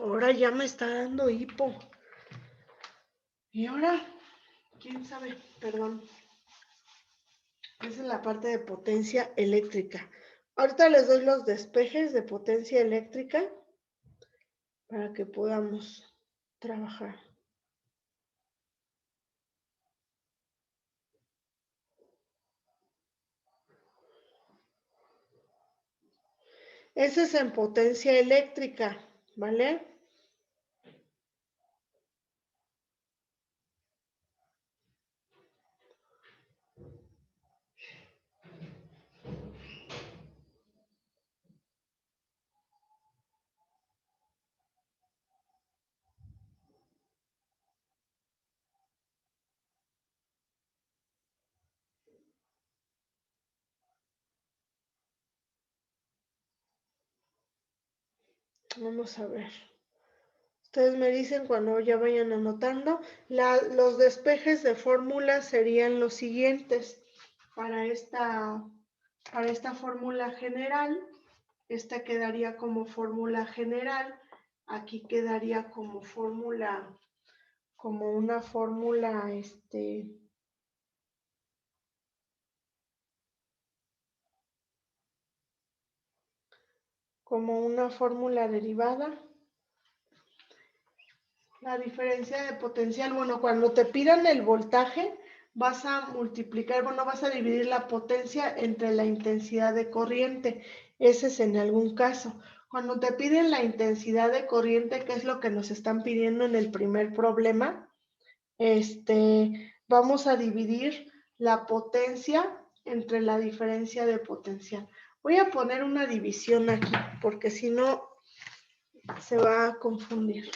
Ahora ya me está dando hipo. Y ahora, quién sabe, perdón. Esa es la parte de potencia eléctrica. Ahorita les doy los despejes de potencia eléctrica para que podamos trabajar. Ese es en potencia eléctrica, ¿vale? Vamos a ver. Ustedes me dicen cuando ya vayan anotando. Los despejes de fórmula serían los siguientes. Para esta fórmula general, esta quedaría como fórmula general. Aquí quedaría como fórmula, como una fórmula, como una fórmula derivada. La diferencia de potencial, bueno, cuando te pidan el voltaje, vas a multiplicar, bueno, vas a dividir la potencia entre la intensidad de corriente. Ese es en algún caso. Cuando te piden la intensidad de corriente, que es lo que nos están pidiendo en el primer problema, vamos a dividir la potencia entre la diferencia de potencial. Voy a poner una división aquí, porque si no, se va a confundir.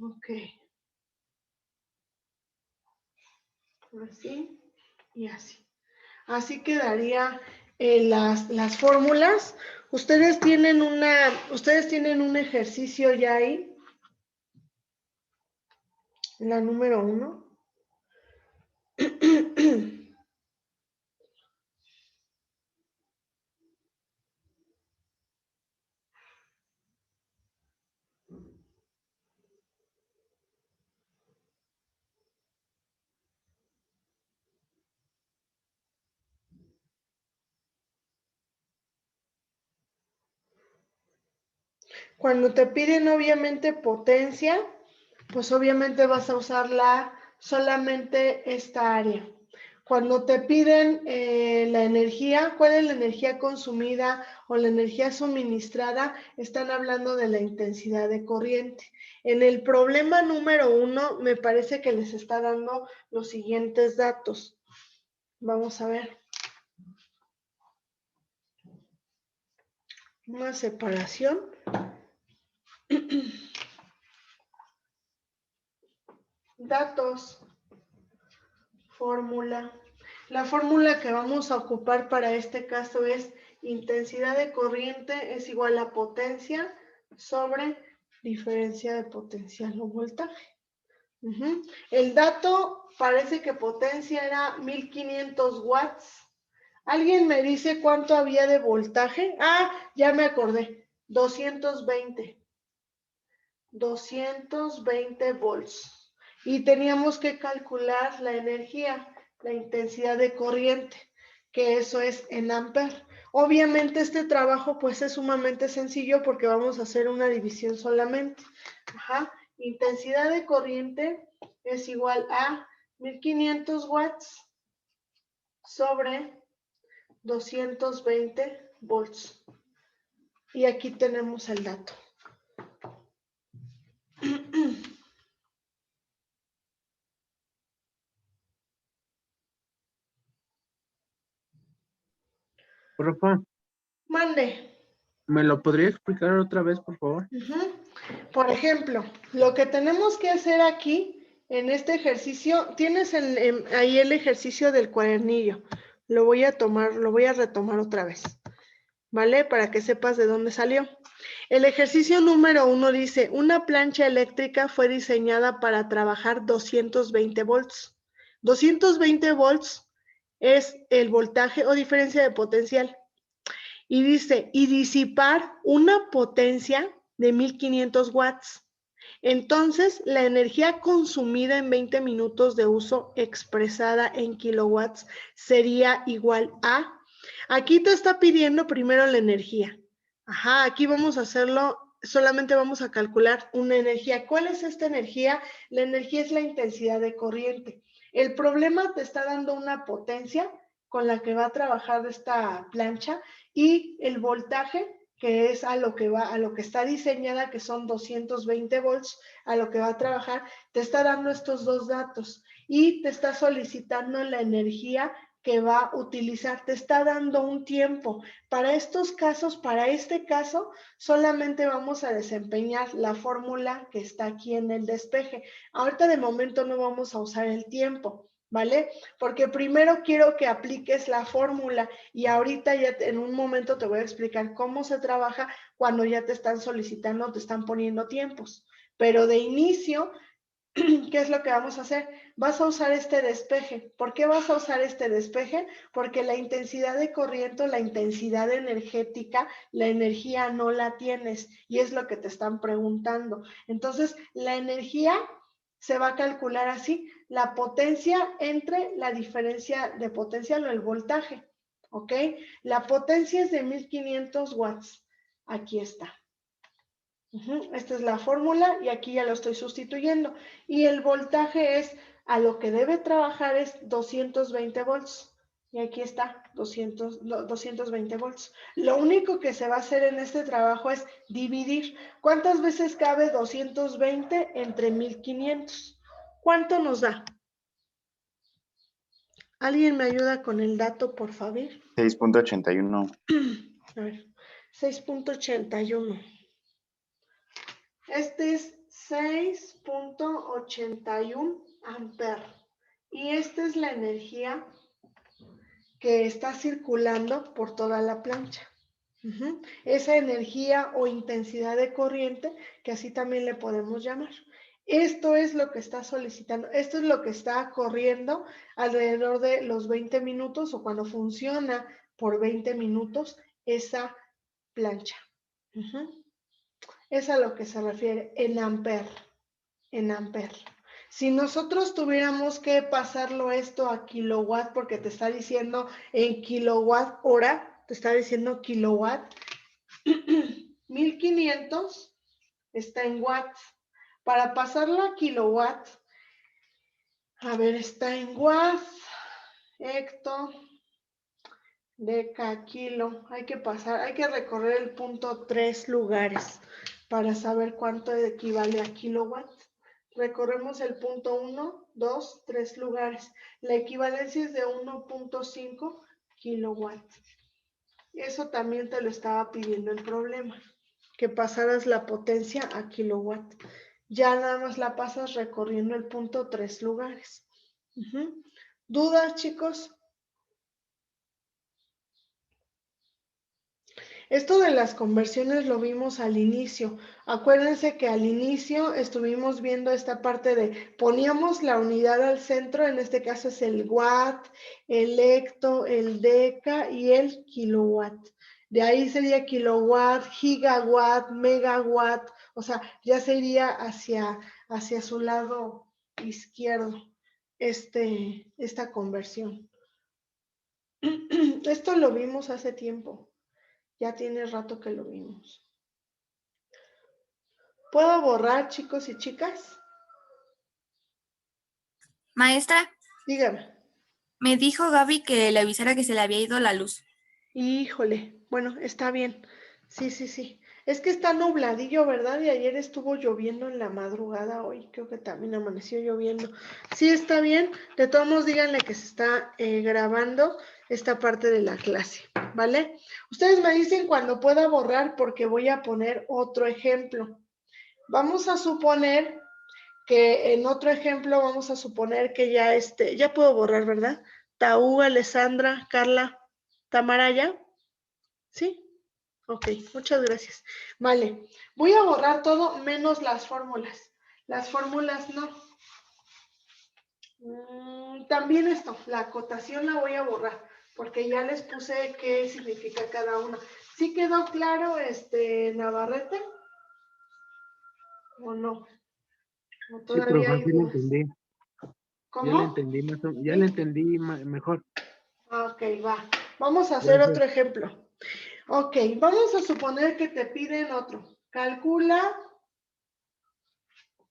Ok. Así y así. Así quedaría las fórmulas. Ustedes tienen un ejercicio ya ahí, la número 1. Cuando te piden obviamente potencia, pues obviamente vas a usar solamente esta área. Cuando te piden la energía, cuál es la energía consumida o la energía suministrada, están hablando de la intensidad de corriente. En el problema número 1, me parece que les está dando los siguientes datos. Vamos a ver. Una separación. Datos. Fórmula. La fórmula que vamos a ocupar para este caso es intensidad de corriente es igual a potencia sobre diferencia de potencial o voltaje. El dato parece que potencia era 1500 watts. ¿Alguien me dice cuánto había de voltaje? Ah, ya me acordé. 220 volts. Y teníamos que calcular la energía, la intensidad de corriente, que eso es en amper. Obviamente este trabajo pues es sumamente sencillo porque vamos a hacer una división solamente. Intensidad de corriente es igual a 1500 watts sobre 220 volts. Y aquí tenemos el dato. Profe, Mande. ¿me lo podría explicar otra vez, por favor? Por ejemplo, lo que tenemos que hacer aquí, en este ejercicio, tienes ahí el ejercicio del cuadernillo. Lo voy a retomar otra vez, ¿vale? Para que sepas de dónde salió. El ejercicio número 1 dice, una plancha eléctrica fue diseñada para trabajar 220 volts. 220 volts es el voltaje o diferencia de potencial. Y dice, y disipar una potencia de 1500 watts. Entonces, la energía consumida en 20 minutos de uso expresada en kilowatts sería igual a... Aquí te está pidiendo primero la energía. Ajá, aquí vamos a hacerlo, solamente vamos a calcular una energía. ¿Cuál es esta energía? La energía es la intensidad de corriente. El problema te está dando una potencia con la que va a trabajar esta plancha y el voltaje, que es a lo que está diseñada, que son 220 volts, a lo que va a trabajar, te está dando estos dos datos y te está solicitando la energía que va a utilizar, te está dando un tiempo. Para estos casos, para este caso, solamente vamos a desempeñar la fórmula que está aquí en el despeje. Ahorita de momento no vamos a usar el tiempo, ¿vale? Porque primero quiero que apliques la fórmula y ahorita ya en un momento te voy a explicar cómo se trabaja cuando ya te están solicitando, te están poniendo tiempos. Pero de inicio, ¿qué es lo que vamos a hacer? Vas a usar este despeje. ¿Por qué vas a usar este despeje? Porque la intensidad de corriente, la intensidad energética, la energía no la tienes y es lo que te están preguntando. Entonces, la energía se va a calcular así, la potencia entre la diferencia de potencia o el voltaje, ¿ok? La potencia es de 1500 watts. Aquí está. Esta es la fórmula y aquí ya lo estoy sustituyendo. Y el voltaje es, a lo que debe trabajar es 220 volts. Y aquí está, 220 volts. Lo único que se va a hacer en este trabajo es dividir. ¿Cuántas veces cabe 220 entre 1500? ¿Cuánto nos da? ¿Alguien me ayuda con el dato, por favor? 6.81. A ver, 6.81. Este es 6.81 amperes. Y esta es la energía que está circulando por toda la plancha. Esa energía o intensidad de corriente, que así también le podemos llamar. Esto es lo que está solicitando, esto es lo que está corriendo alrededor de los 20 minutos o cuando funciona por 20 minutos esa plancha. Es a lo que se refiere en amperes. En amperes. Si nosotros tuviéramos que pasarlo esto a kilowatt, porque te está diciendo en kilowatt hora, te está diciendo kilowatt, 1500 está en watts. Para pasarlo a kilowatt, a ver, está en watts, hecto, deca, kilo. Hay que pasar, hay que recorrer el punto 3 lugares para saber cuánto equivale a kilowatt. Recorremos el punto 1, 2, 3 lugares. La equivalencia es de 1.5 kilowatts. Eso también te lo estaba pidiendo el problema, que pasaras la potencia a kilowatt. Ya nada más la pasas recorriendo el punto 3 lugares. ¿Dudas, chicos? Esto de las conversiones lo vimos al inicio. Acuérdense que al inicio estuvimos viendo esta parte de poníamos la unidad al centro, en este caso es el watt, el hecto, el deca y el kilowatt. De ahí sería kilowatt, gigawatt, megawatt, o sea, ya sería hacia su lado izquierdo esta conversión. Esto lo vimos hace tiempo. Ya tiene rato que lo vimos. ¿Puedo borrar, chicos y chicas? Maestra, Dígame. me dijo Gaby que le avisara que se le había ido la luz. Híjole, bueno, está bien. Sí. Es que está nubladillo, ¿verdad? Y ayer estuvo lloviendo en la madrugada, hoy creo que también amaneció lloviendo. Sí, está bien. De todos modos, díganle que se está grabando esta parte de la clase, ¿vale? Ustedes me dicen cuando pueda borrar porque voy a poner otro ejemplo. Vamos a suponer que en otro ejemplo vamos a suponer que ya puedo borrar, ¿verdad? Taú, Alessandra, Carla, Tamara, ¿ya? ¿Sí? Ok, muchas gracias. Vale, voy a borrar todo menos las fórmulas. Las fórmulas no. También esto, la acotación la voy a borrar, porque ya les puse qué significa cada una. ¿Sí quedó claro, Navarrete? ¿O no? ¿O Sí, todavía profe, hay sí le dudas? entendí. Ya le ¿Cómo? entendí ya le entendí mejor. Ah, ok, va. Vamos a hacer Gracias. otro ejemplo. Ok, vamos a suponer que te piden otro. Calcula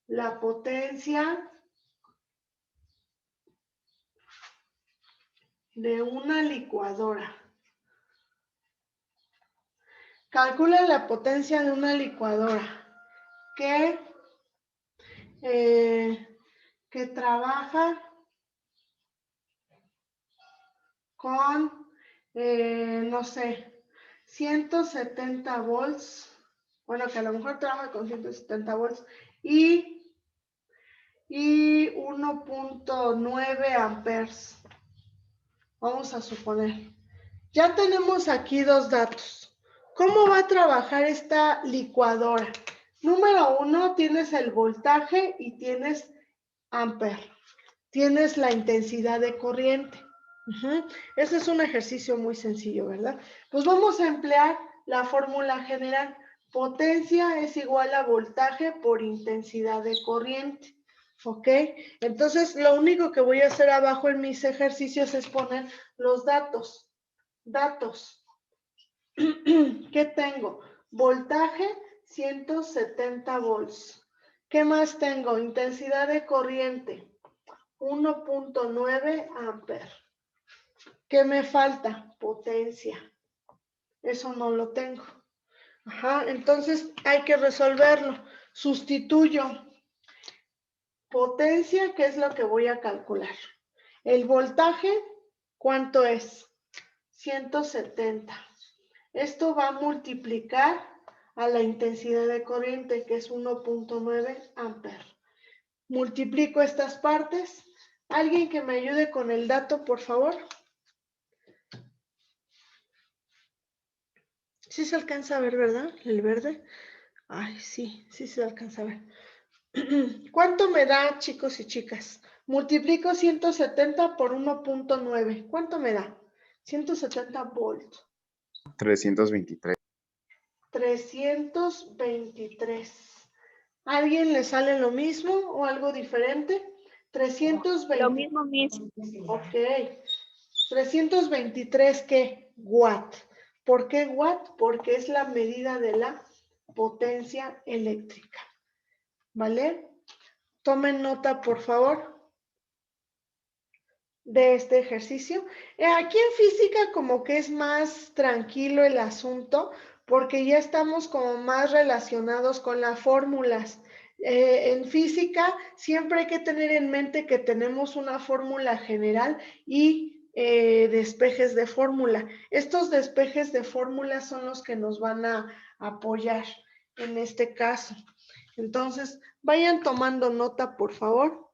la potencia de una licuadora. Calcula la potencia de una licuadora que trabaja con, no sé, 170 volts. Bueno, que a lo mejor trabaja con 170 volts y 1.9 amperes. Vamos a suponer. Ya tenemos aquí dos datos. ¿Cómo va a trabajar esta licuadora? Número 1, tienes el voltaje y tienes amper. Tienes la intensidad de corriente. Ese es un ejercicio muy sencillo, ¿verdad? Pues vamos a emplear la fórmula general. Potencia es igual a voltaje por intensidad de corriente. ¿Ok? Entonces, lo único que voy a hacer abajo en mis ejercicios es poner los datos. Datos. ¿Qué tengo? Voltaje 170 volts. ¿Qué más tengo? Intensidad de corriente 1.9 amperes. ¿Qué me falta? Potencia. Eso no lo tengo. Entonces hay que resolverlo. Sustituyo potencia, que es lo que voy a calcular. El voltaje, ¿cuánto es? 170. Esto va a multiplicar a la intensidad de corriente, que es 1.9 amperes. Multiplico estas partes. ¿Alguien que me ayude con el dato, por favor? Sí se alcanza a ver, ¿verdad? El verde. Ay, sí, sí se alcanza a ver. ¿Cuánto me da, chicos y chicas? Multiplico 170 por 1.9. ¿Cuánto me da? 170 volts. 323. 323. ¿A alguien le sale lo mismo o algo diferente? 320. Lo mismo, Miss. Ok. 323, ¿qué? Watt. ¿Por qué watt? Porque es la medida de la potencia eléctrica. ¿Vale? Tomen nota, por favor, de este ejercicio. Aquí en física como que es más tranquilo el asunto porque ya estamos como más relacionados con las fórmulas. En física siempre hay que tener en mente que tenemos una fórmula general y despejes de fórmula. Estos despejes de fórmula son los que nos van a apoyar en este caso. Entonces, vayan tomando nota, por favor.